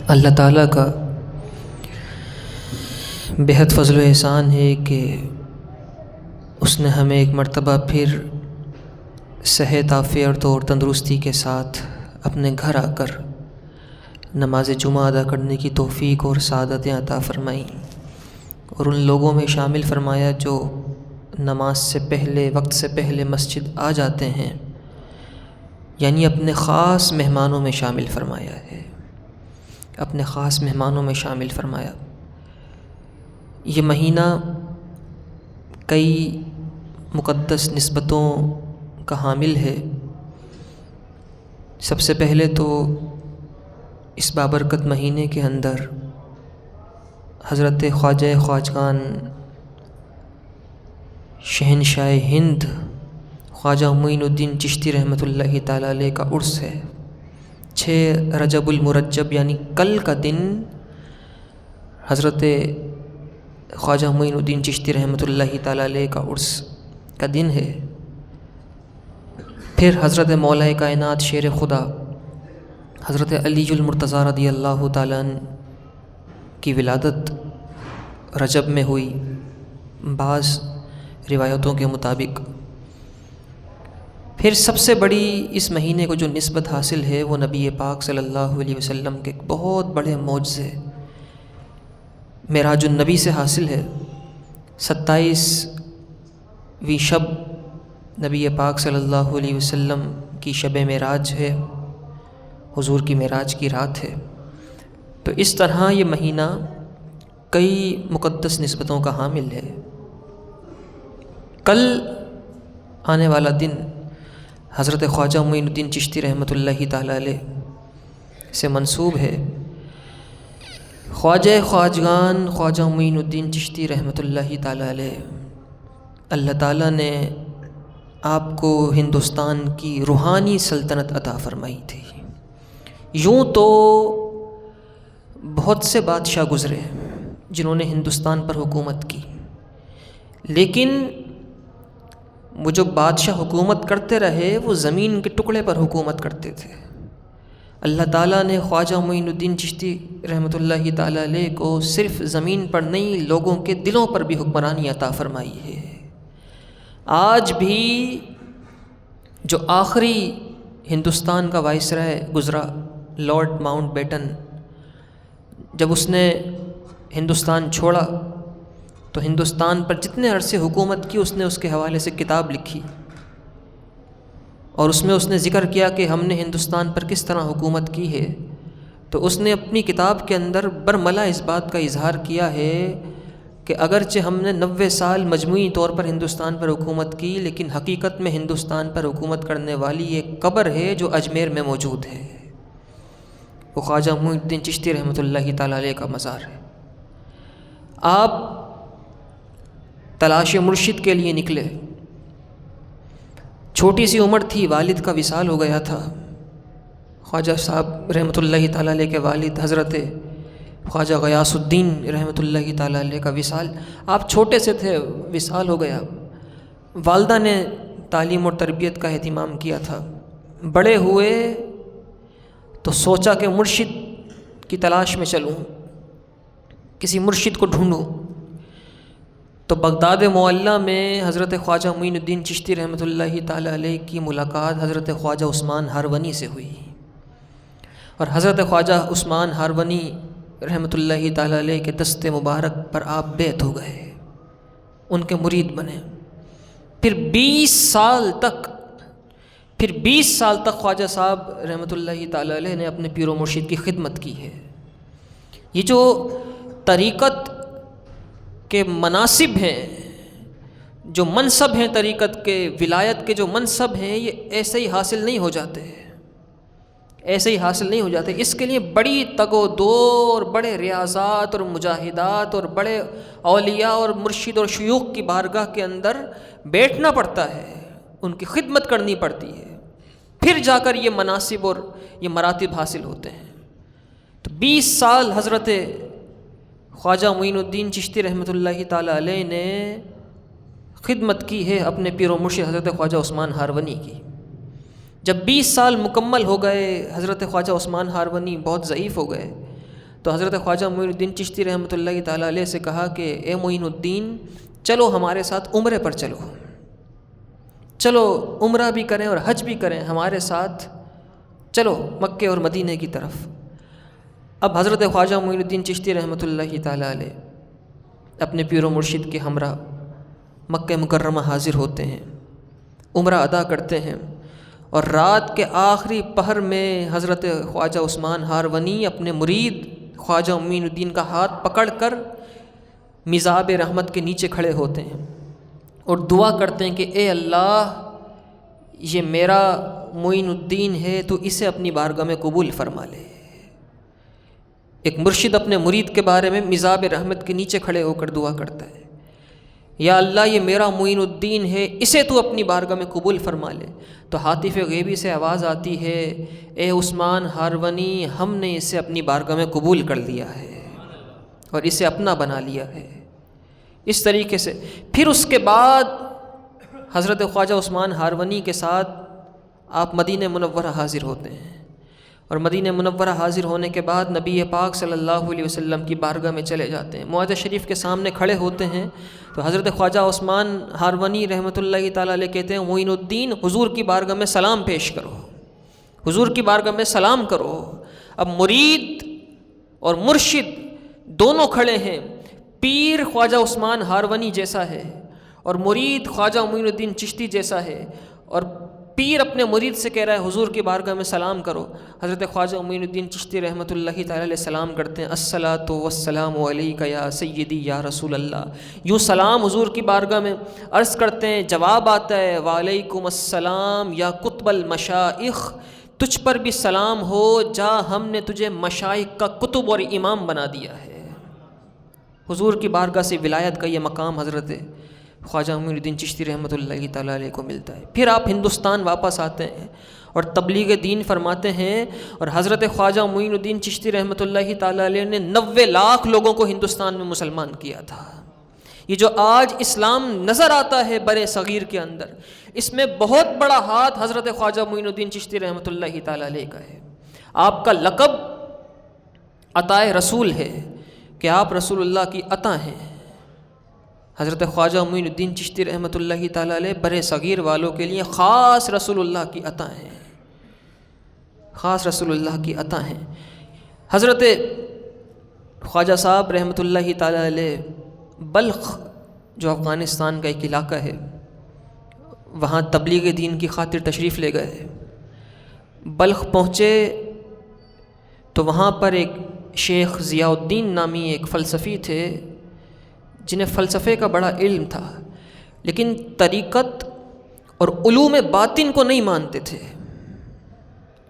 اللہ تعالیٰ کا بہت فضل و احسان ہے کہ اس نے ہمیں ایک مرتبہ پھر صحت عافیت اور تندرستی کے ساتھ اپنے گھر آ کر نماز جمعہ ادا کرنے کی توفیق اور سعادتیں عطا فرمائیں، اور ان لوگوں میں شامل فرمایا جو نماز سے پہلے وقت سے پہلے مسجد آ جاتے ہیں، یعنی اپنے خاص مہمانوں میں شامل فرمایا ہے، اپنے خاص مہمانوں میں شامل فرمایا۔ یہ مہینہ کئی مقدس نسبتوں کا حامل ہے۔ سب سے پہلے تو اس بابرکت مہینے کے اندر حضرت خواجہ خواجگان شہنشاہ ہند خواجہ معین الدین چشتی رحمۃ اللہ تعالیٰ علیہ کا عرس ہے۔ 6 رجب المرجب یعنی کل کا دن حضرت خواجہ معین الدین چشتی رحمۃ اللہ تعالیٰ علیہ کا عرس کا دن ہے۔ پھر حضرت مولا کائنات شیر خدا حضرت علی المرتضیٰ رضی اللہ تعالیٰ عنہ کی ولادت رجب میں ہوئی بعض روایتوں کے مطابق۔ پھر سب سے بڑی اس مہینے کو جو نسبت حاصل ہے وہ نبی پاک صلی اللہ علیہ وسلم کے ایک بہت بڑے معجزے معراج النبی سے حاصل ہے۔ 27ویں شب نبی پاک صلی اللہ علیہ وسلم کی شب معراج ہے، حضور کی معراج کی رات ہے۔ تو اس طرح یہ مہینہ کئی مقدس نسبتوں کا حامل ہے۔ کل آنے والا دن حضرت خواجہ معین الدین چشتی رحمۃ اللہ تعالیٰ علیہ سے منسوب ہے۔ خواجہ خواجگان خواجہ معین الدین چشتی رحمۃ اللہ تعالیٰ علیہ، اللہ تعالیٰ نے آپ کو ہندوستان کی روحانی سلطنت عطا فرمائی تھی۔ یوں تو بہت سے بادشاہ گزرے جنہوں نے ہندوستان پر حکومت کی، لیکن وہ جو بادشاہ حکومت کرتے رہے وہ زمین کے ٹکڑے پر حکومت کرتے تھے۔ اللہ تعالیٰ نے خواجہ معین الدین چشتی رحمۃ اللہ تعالیٰ علیہ کو صرف زمین پر نہیں، لوگوں کے دلوں پر بھی حکمرانی عطا فرمائی ہے۔ آج بھی جو آخری ہندوستان کا وائسرائے گزرا لارڈ ماؤنٹ بیٹن، جب اس نے ہندوستان چھوڑا تو ہندوستان پر جتنے عرصے حکومت کی اس نے اس کے حوالے سے کتاب لکھی، اور اس میں اس نے ذکر کیا کہ ہم نے ہندوستان پر کس طرح حکومت کی ہے۔ تو اس نے اپنی کتاب کے اندر برملا اس بات کا اظہار کیا ہے کہ اگرچہ ہم نے 90 سال مجموعی طور پر ہندوستان پر حکومت کی، لیکن حقیقت میں ہندوستان پر حکومت کرنے والی ایک قبر ہے جو اجمیر میں موجود ہے، وہ خواجہ معین الدین چشتی رحمۃ اللہ تعالیٰ علیہ کا مزار ہے۔ آپ تلاش مرشد کے لیے نکلے، چھوٹی سی عمر تھی، والد کا وصال ہو گیا تھا۔ خواجہ صاحب رحمۃ اللہ تعالیٰ علیہ کے والد حضرت خواجہ غیاث الدین رحمۃ اللہ تعالیٰ علیہ کا وصال، آپ چھوٹے سے تھے، وصال ہو گیا۔ والدہ نے تعلیم اور تربیت کا اہتمام کیا تھا۔ بڑے ہوئے تو سوچا کہ مرشد کی تلاش میں چلوں، کسی مرشد کو ڈھونڈوں۔ تو بغداد معلیٰ میں حضرت خواجہ معین الدین چشتی رحمۃ اللہ تعالیٰ علیہ کی ملاقات حضرت خواجہ عثمان ہارونی سے ہوئی، اور حضرت خواجہ عثمان ہارونی رحمۃ اللہ تعالیٰ علیہ کے دست مبارک پر آپ بیعت ہو گئے، ان کے مرید بنے۔ پھر 20 سال تک خواجہ صاحب رحمۃ اللہ تعالیٰ علیہ نے اپنے پیر و مرشد کی خدمت کی ہے۔ یہ جو طریقت کے مناصب ہیں، جو منصب ہیں طریقت کے، ولایت کے جو منصب ہیں، یہ ایسے ہی حاصل نہیں ہو جاتے، ایسے ہی حاصل نہیں ہو جاتے۔ اس کے لیے بڑی تگ و دو اور بڑے ریاضات اور مجاہدات اور بڑے اولیاء اور مرشد اور شیوخ کی بارگاہ کے اندر بیٹھنا پڑتا ہے، ان کی خدمت کرنی پڑتی ہے، پھر جا کر یہ مناصب اور یہ مراتب حاصل ہوتے ہیں۔ تو 20 سال حضرت خواجہ معین الدین چشتی رحمۃ اللہ تعالیٰ علیہ نے خدمت کی ہے اپنے پیر و مرشد حضرت خواجہ عثمان ہارونی کی۔ جب 20 سال مکمل ہو گئے، حضرت خواجہ عثمان ہارونی بہت ضعیف ہو گئے، تو حضرت خواجہ معین الدین چشتی رحمۃ اللہ تعالیٰ علیہ سے کہا کہ اے معین الدین چلو ہمارے ساتھ عمرے پر چلو عمرہ بھی کریں اور حج بھی کریں ہمارے ساتھ، چلو مکے اور مدینے کی طرف۔ اب حضرت خواجہ معین الدین چشتی رحمۃ اللہ تعالیٰ علیہ اپنے پیر و مرشد کے ہمراہ مکہ مکرمہ حاضر ہوتے ہیں، عمرہ ادا کرتے ہیں، اور رات کے آخری پہر میں حضرت خواجہ عثمان ہارونی اپنے مرید خواجہ معین الدین کا ہاتھ پکڑ کر میزاب رحمت کے نیچے کھڑے ہوتے ہیں اور دعا کرتے ہیں کہ اے اللہ یہ میرا معین الدین ہے، تو اسے اپنی بارگاہ میں قبول فرما لے۔ ایک مرشد اپنے مرید کے بارے میں میزاب رحمت کے نیچے کھڑے ہو کر دعا کرتا ہے، یا اللہ یہ میرا معین الدین ہے، اسے تو اپنی بارگاہ میں قبول فرما لے۔ تو حاطف غیبی سے آواز آتی ہے، اے عثمان ہارونی ہم نے اسے اپنی بارگاہ میں قبول کر لیا ہے اور اسے اپنا بنا لیا ہے۔ اس طریقے سے پھر اس کے بعد حضرت خواجہ عثمان ہارونی کے ساتھ آپ مدینہ منورہ حاضر ہوتے ہیں، اور مدینہ منورہ حاضر ہونے کے بعد نبی پاک صلی اللہ علیہ وسلم کی بارگاہ میں چلے جاتے ہیں، معاہدہ شریف کے سامنے کھڑے ہوتے ہیں۔ تو حضرت خواجہ عثمان ہارونی رحمۃ اللہ تعالیٰ علیہ کہتے ہیں معین الدین حضور کی بارگاہ میں سلام پیش کرو، حضور کی بارگاہ میں سلام کرو۔ اب مرید اور مرشد دونوں کھڑے ہیں، پیر خواجہ عثمان ہارونی جیسا ہے اور مرید خواجہ معین الدین چشتی جیسا ہے، اور پیر اپنے مرید سے کہہ رہا ہے حضور کی بارگاہ میں سلام کرو۔ حضرت خواجہ معین الدین چشتی رحمۃ اللہ تعالیٰ علیہ سلام کرتے ہیں، الصلاۃ والسلام علیک یا سیدی یا رسول اللہ۔ یوں سلام حضور کی بارگاہ میں عرض کرتے ہیں، جواب آتا ہے وعلیکم السلام یا قطب المشائخ، تجھ پر بھی سلام ہو جا ہم نے تجھے مشائخ کا قطب اور امام بنا دیا ہے۔ حضور کی بارگاہ سے ولایت کا یہ مقام حضرت خواجہ معین الدین چشتی رحمۃ اللہ تعالیٰ علیہ کو ملتا ہے۔ پھر آپ ہندوستان واپس آتے ہیں اور تبلیغ دین فرماتے ہیں، اور حضرت خواجہ معین الدین چشتی رحمۃ اللہ تعالیٰ علیہ نے 90 لاکھ لوگوں کو ہندوستان میں مسلمان کیا تھا۔ یہ جو آج اسلام نظر آتا ہے برے صغیر کے اندر، اس میں بہت بڑا ہاتھ حضرت خواجہ معین الدین چشتی رحمۃ اللہ تعالیٰ علیہ کا ہے۔ آپ کا لقب عطائے رسول ہے کہ آپ رسول اللہ کی عطا ہیں۔ حضرت خواجہ معین الدین چشتی رحمۃ اللہ تعالیٰ علیہ برے صغیر والوں کے لیے خاص رسول اللہ کی عطا ہیں، خاص رسول اللہ کی عطا ہیں۔ حضرت خواجہ صاحب رحمۃ اللہ تعالیٰ علیہ بلخ جو افغانستان کا ایک علاقہ ہے، وہاں تبلیغ دین کی خاطر تشریف لے گئے۔ بلخ پہنچے تو وہاں پر ایک شیخ ضیاء الدین نامی ایک فلسفی تھے جنہیں فلسفے کا بڑا علم تھا، لیکن طریقت اور علوم باطن کو نہیں مانتے تھے۔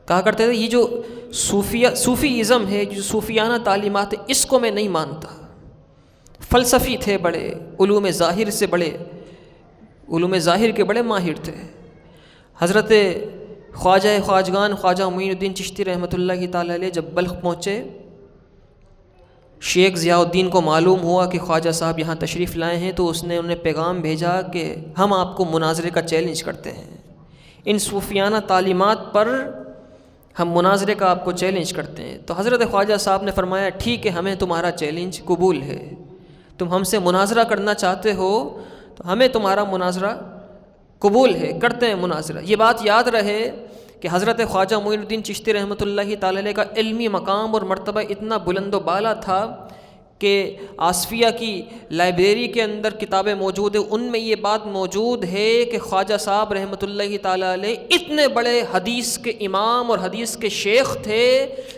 کہا کرتے تھے یہ جو صوفیزم ہے، جو صوفیانہ تعلیمات ہے، اس کو میں نہیں مانتا۔ فلسفی تھے بڑے، علوم ظاہر سے بڑے، علوم ظاہر کے بڑے ماہر تھے۔ حضرت خواجہ خواجگان خواجہ معین الدین چشتی رحمۃ اللہ تعالیٰ علیہ جب بلخ پہنچے، شیخ ضیاء الدین کو معلوم ہوا کہ خواجہ صاحب یہاں تشریف لائے ہیں، تو اس نے انہیں پیغام بھیجا کہ ہم آپ کو مناظرے کا چیلنج کرتے ہیں، ان صوفیانہ تعلیمات پر ہم مناظرے کا آپ کو چیلنج کرتے ہیں۔ تو حضرت خواجہ صاحب نے فرمایا ٹھیک ہے، ہمیں تمہارا چیلنج قبول ہے، تم ہم سے مناظرہ کرنا چاہتے ہو تو ہمیں تمہارا مناظرہ قبول ہے، کرتے ہیں مناظرہ۔ یہ بات یاد رہے کہ حضرت خواجہ معین الدین چشتی رحمۃ اللہ تعالیٰ علیہ کا علمی مقام اور مرتبہ اتنا بلند و بالا تھا کہ آصفیہ کی لائبریری کے اندر کتابیں موجود ہیں، ان میں یہ بات موجود ہے کہ خواجہ صاحب رحمۃ اللہ تعالیٰ علیہ اتنے بڑے حدیث کے امام اور حدیث کے شیخ تھے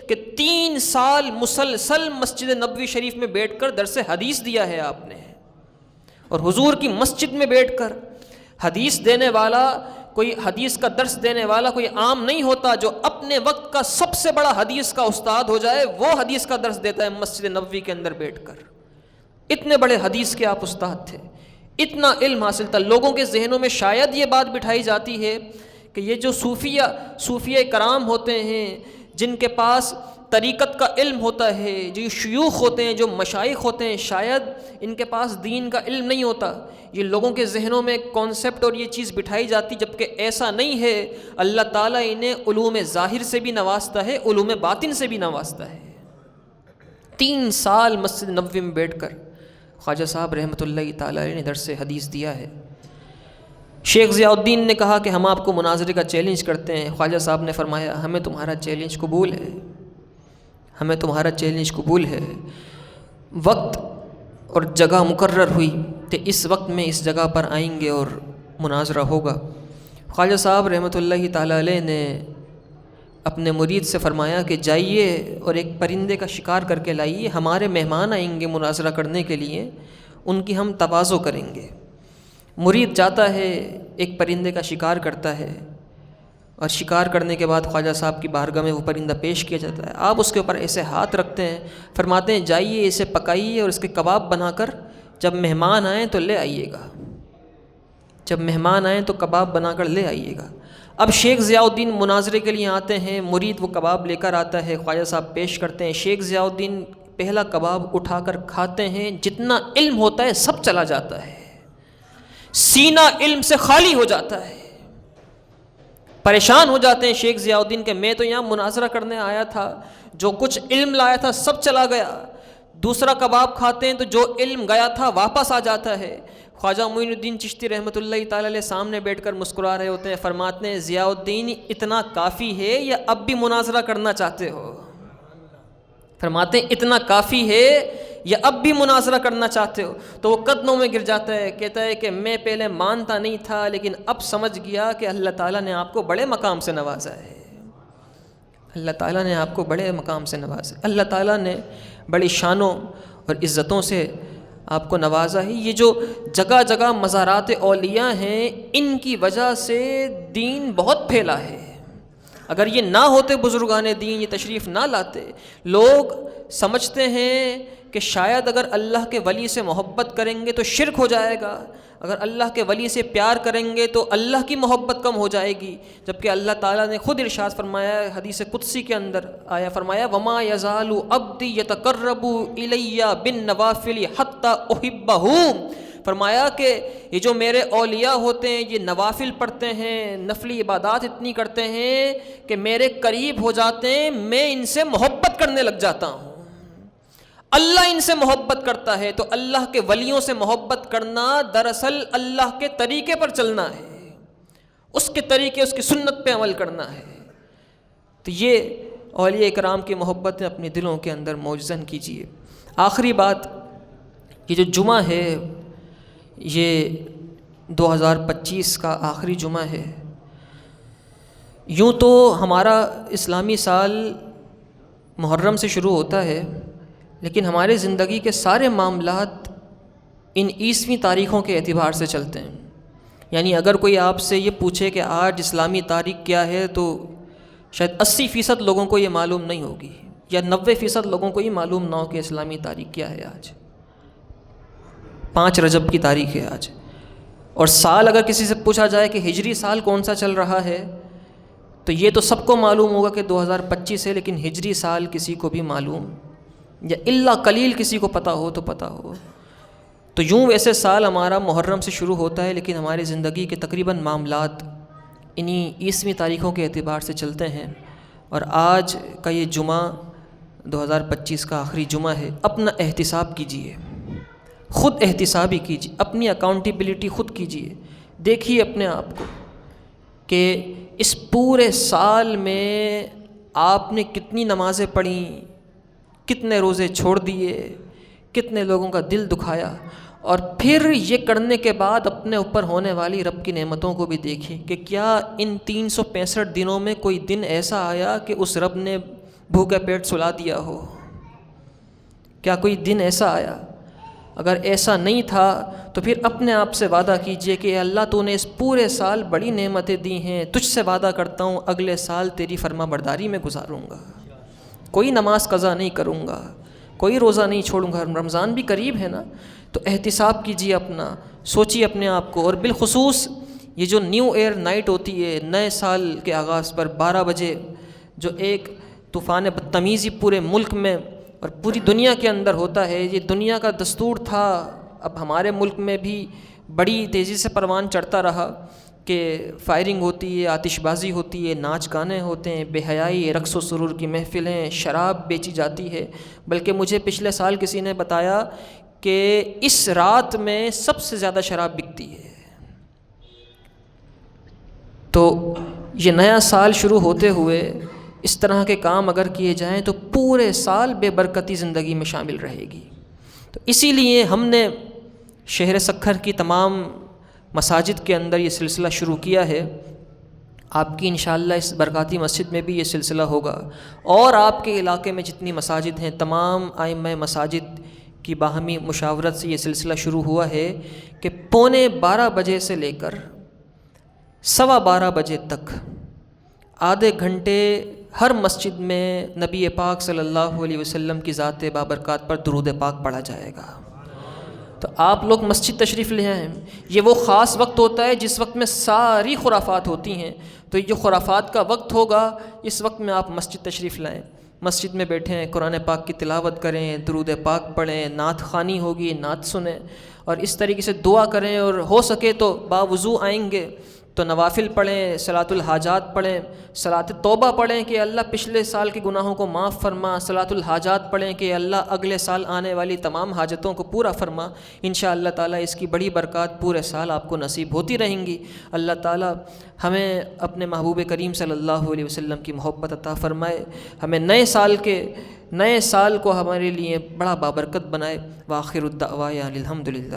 کہ 3 سال مسلسل مسجد نبوی شریف میں بیٹھ کر درس حدیث دیا ہے آپ نے، اور حضور کی مسجد میں بیٹھ کر حدیث دینے والا، کوئی حدیث کا درس دینے والا کوئی عام نہیں ہوتا، جو اپنے وقت کا سب سے بڑا حدیث کا استاد ہو جائے وہ حدیث کا درس دیتا ہے مسجد نبوی کے اندر بیٹھ کر۔ اتنے بڑے حدیث کے آپ استاد تھے، اتنا علم حاصل تھا۔ لوگوں کے ذہنوں میں شاید یہ بات بٹھائی جاتی ہے کہ یہ جو صوفیہ کرام ہوتے ہیں جن کے پاس طریقت کا علم ہوتا ہے، جو شیوخ ہوتے ہیں، جو مشائخ ہوتے ہیں، شاید ان کے پاس دین کا علم نہیں ہوتا۔ یہ لوگوں کے ذہنوں میں کانسیپٹ اور یہ چیز بٹھائی جاتی، جبکہ ایسا نہیں ہے۔ اللہ تعالیٰ انہیں علوم ظاہر سے بھی نوازتا ہے، علوم باطن سے بھی نوازتا ہے۔ 3 سال مسجد نبوی میں بیٹھ کر خواجہ صاحب رحمۃ اللہ تعالیٰ علیہ نے درس حدیث دیا ہے۔ شیخ ضیاء الدین نے کہا کہ ہم آپ کو مناظرے کا چیلنج کرتے ہیں۔ خواجہ صاحب نے فرمایا ہمیں تمہارا چیلنج قبول ہے، ہمیں تمہارا چیلنج قبول ہے۔ وقت اور جگہ مقرر ہوئی کہ اس وقت میں اس جگہ پر آئیں گے اور مناظرہ ہوگا۔ خواجہ صاحب رحمۃ اللہ تعالیٰ علیہ نے اپنے مرید سے فرمایا کہ جائیے اور ایک پرندے کا شکار کر کے لائیے، ہمارے مہمان آئیں گے مناظرہ کرنے کے لیے، ان کی ہم تواضع کریں گے۔ مرید جاتا ہے، ایک پرندے کا شکار کرتا ہے، اور شکار کرنے کے بعد خواجہ صاحب کی بارگاہ میں وہ پرندہ پیش کیا جاتا ہے۔ آپ اس کے اوپر ایسے ہاتھ رکھتے ہیں، فرماتے ہیں جائیے اسے پکائیے اور اس کے کباب بنا کر جب مہمان آئیں تو لے آئیے گا، جب مہمان آئیں تو کباب بنا کر لے آئیے گا۔ اب شیخ ضیاء الدین مناظرے کے لیے آتے ہیں، مرید وہ کباب لے کر آتا ہے، خواجہ صاحب پیش کرتے ہیں۔ شیخ ضیاء الدین پہلا کباب اٹھا کر کھاتے ہیں، جتنا علم ہوتا ہے سب چلا جاتا ہے، سینہ علم سے خالی ہو جاتا ہے۔ پریشان ہو جاتے ہیں شیخ ضیاء الدین کہ میں تو یہاں مناظرہ کرنے آیا تھا، جو کچھ علم لایا تھا سب چلا گیا۔ دوسرا کباب کھاتے ہیں تو جو علم گیا تھا واپس آ جاتا ہے۔ خواجہ معین الدین چشتی رحمۃ اللہ تعالی علیہ سامنے بیٹھ کر مسکرا رہے ہوتے ہیں، فرماتے ہیں ضیاء الدین اتنا کافی ہے یا اب بھی مناظرہ کرنا چاہتے ہو؟ فرماتے ہیں اتنا کافی ہے یا اب بھی مناظرہ کرنا چاہتے ہو؟ تو وہ قدموں میں گر جاتا ہے، کہتا ہے کہ میں پہلے مانتا نہیں تھا لیکن اب سمجھ گیا کہ اللہ تعالیٰ نے آپ کو بڑے مقام سے نوازا ہے، اللہ تعالیٰ نے آپ کو بڑے مقام سے نوازا ہے، اللہ تعالیٰ نے بڑی شانوں اور عزتوں سے آپ کو نوازا ہے۔ یہ جو جگہ جگہ مزارات اولیاء ہیں، ان کی وجہ سے دین بہت پھیلا ہے۔ اگر یہ نہ ہوتے بزرگان دین، یہ تشریف نہ لاتے، لوگ سمجھتے ہیں کہ شاید اگر اللہ کے ولی سے محبت کریں گے تو شرک ہو جائے گا، اگر اللہ کے ولی سے پیار کریں گے تو اللہ کی محبت کم ہو جائے گی، جبکہ اللہ تعالیٰ نے خود ارشاد فرمایا حدیث قدسی کے اندر آیا، فرمایا وما یزال عبدی یتقرب الی بالنوافل حتی احبہ، فرمایا کہ یہ جو میرے اولیاء ہوتے ہیں یہ نوافل پڑھتے ہیں، نفلی عبادات اتنی کرتے ہیں کہ میرے قریب ہو جاتے ہیں، میں ان سے محبت کرنے لگ جاتا ہوں۔ اللہ ان سے محبت کرتا ہے، تو اللہ کے ولیوں سے محبت کرنا دراصل اللہ کے طریقے پر چلنا ہے، اس کے طریقے، اس کی سنت پہ عمل کرنا ہے۔ تو یہ اولیاء کرام کی محبت اپنے دلوں کے اندر موجزن کیجیے۔ آخری بات، یہ جو جمعہ ہے یہ 2025 کا آخری جمعہ ہے۔ یوں تو ہمارا اسلامی سال محرم سے شروع ہوتا ہے، لیکن ہمارے زندگی کے سارے معاملات ان عیسوی تاریخوں کے اعتبار سے چلتے ہیں۔ یعنی اگر کوئی آپ سے یہ پوچھے کہ آج اسلامی تاریخ کیا ہے تو شاید 80% لوگوں کو یہ معلوم نہیں ہوگی، یا 90% لوگوں کو یہ معلوم نہ ہو کہ اسلامی تاریخ کیا ہے۔ آج 5 رجب کی تاریخ ہے آج، اور سال اگر کسی سے پوچھا جائے کہ ہجری سال کون سا چل رہا ہے تو یہ تو سب کو معلوم ہوگا کہ 2025 ہے، لیکن ہجری سال کسی کو بھی معلوم، یا الا قلیل کسی کو پتہ ہو تو پتہ ہو۔ تو یوں ویسے سال ہمارا محرم سے شروع ہوتا ہے، لیکن ہماری زندگی کے تقریباً معاملات انہی عیسوی تاریخوں کے اعتبار سے چلتے ہیں۔ اور آج کا یہ جمعہ 2025 کا آخری جمعہ ہے۔ اپنا احتساب کیجیے، خود احتسابی کیجیے، اپنی اکاؤنٹیبلٹی خود کیجیے، دیکھیے اپنے آپ کو کہ اس پورے سال میں آپ نے کتنی نمازیں پڑھیں، کتنے روزے چھوڑ دیے، کتنے لوگوں کا دل دکھایا، اور پھر یہ کرنے کے بعد اپنے اوپر ہونے والی رب کی نعمتوں کو بھی دیکھیں کہ کیا ان 365 دنوں میں کوئی دن ایسا آیا کہ اس رب نے بھوکے پیٹ سلا دیا ہو؟ کیا کوئی دن ایسا آیا؟ اگر ایسا نہیں تھا تو پھر اپنے آپ سے وعدہ کیجئے کہ اللہ تو نے اس پورے سال بڑی نعمتیں دی ہیں، تجھ سے وعدہ کرتا ہوں اگلے سال تیری فرما برداری میں گزاروں گا، کوئی نماز قضا نہیں کروں گا، کوئی روزہ نہیں چھوڑوں گا۔ رمضان بھی قریب ہے نا، تو احتساب کیجیے اپنا، سوچیے اپنے آپ کو۔ اور بالخصوص یہ جو نیو ایئر نائٹ ہوتی ہے نئے سال کے آغاز پر 12 بجے، جو ایک طوفان بدتمیزی پورے ملک میں اور پوری دنیا کے اندر ہوتا ہے، یہ دنیا کا دستور تھا، اب ہمارے ملک میں بھی بڑی تیزی سے پروان چڑھتا رہا کہ فائرنگ ہوتی ہے، آتش بازی ہوتی ہے، ناچ گانے ہوتے ہیں، بے حیائی، رقص و سرور کی محفلیں، شراب بیچی جاتی ہے۔ بلکہ مجھے پچھلے سال کسی نے بتایا کہ اس رات میں سب سے زیادہ شراب بکتی ہے۔ تو یہ نیا سال شروع ہوتے ہوئے اس طرح کے کام اگر کیے جائیں تو پورے سال بے برکتی زندگی میں شامل رہے گی۔ تو اسی لیے ہم نے شہر سکھر کی تمام مساجد کے اندر یہ سلسلہ شروع کیا ہے۔ آپ کی انشاءاللہ اس برکاتی مسجد میں بھی یہ سلسلہ ہوگا، اور آپ کے علاقے میں جتنی مساجد ہیں تمام ائمہ مساجد کی باہمی مشاورت سے یہ سلسلہ شروع ہوا ہے کہ 11:15 بجے سے لے کر 12:15 بجے تک آدھے گھنٹے ہر مسجد میں نبی پاک صلی اللہ علیہ وسلم کی ذات بابرکات پر درود پاک پڑھا جائے گا۔ تو آپ لوگ مسجد تشریف لے آئیں۔ یہ وہ خاص وقت ہوتا ہے جس وقت میں ساری خرافات ہوتی ہیں، تو یہ خرافات کا وقت ہوگا، اس وقت میں آپ مسجد تشریف لائیں، مسجد میں بیٹھیں، قرآن پاک کی تلاوت کریں، درود پاک پڑھیں، نعت خوانی ہوگی، نعت سنیں، اور اس طریقے سے دعا کریں، اور ہو سکے تو باوضو آئیں گے تو نوافل پڑھیں، صلاۃ الحاجات پڑھیں، صلاۃ توبہ پڑھیں کہ اللہ پچھلے سال کے گناہوں کو معاف فرما، صلاۃ الحاجات پڑھیں کہ اللہ اگلے سال آنے والی تمام حاجتوں کو پورا فرما۔ انشاءاللہ تعالیٰ اس کی بڑی برکات پورے سال آپ کو نصیب ہوتی رہیں گی۔ اللہ تعالیٰ ہمیں اپنے محبوب کریم صلی اللہ علیہ وسلم کی محبت عطا فرمائے، ہمیں نئے سال کو ہمارے لیے بڑا بابرکت بنائے۔ وآخر الدعوانا الحمدللہ۔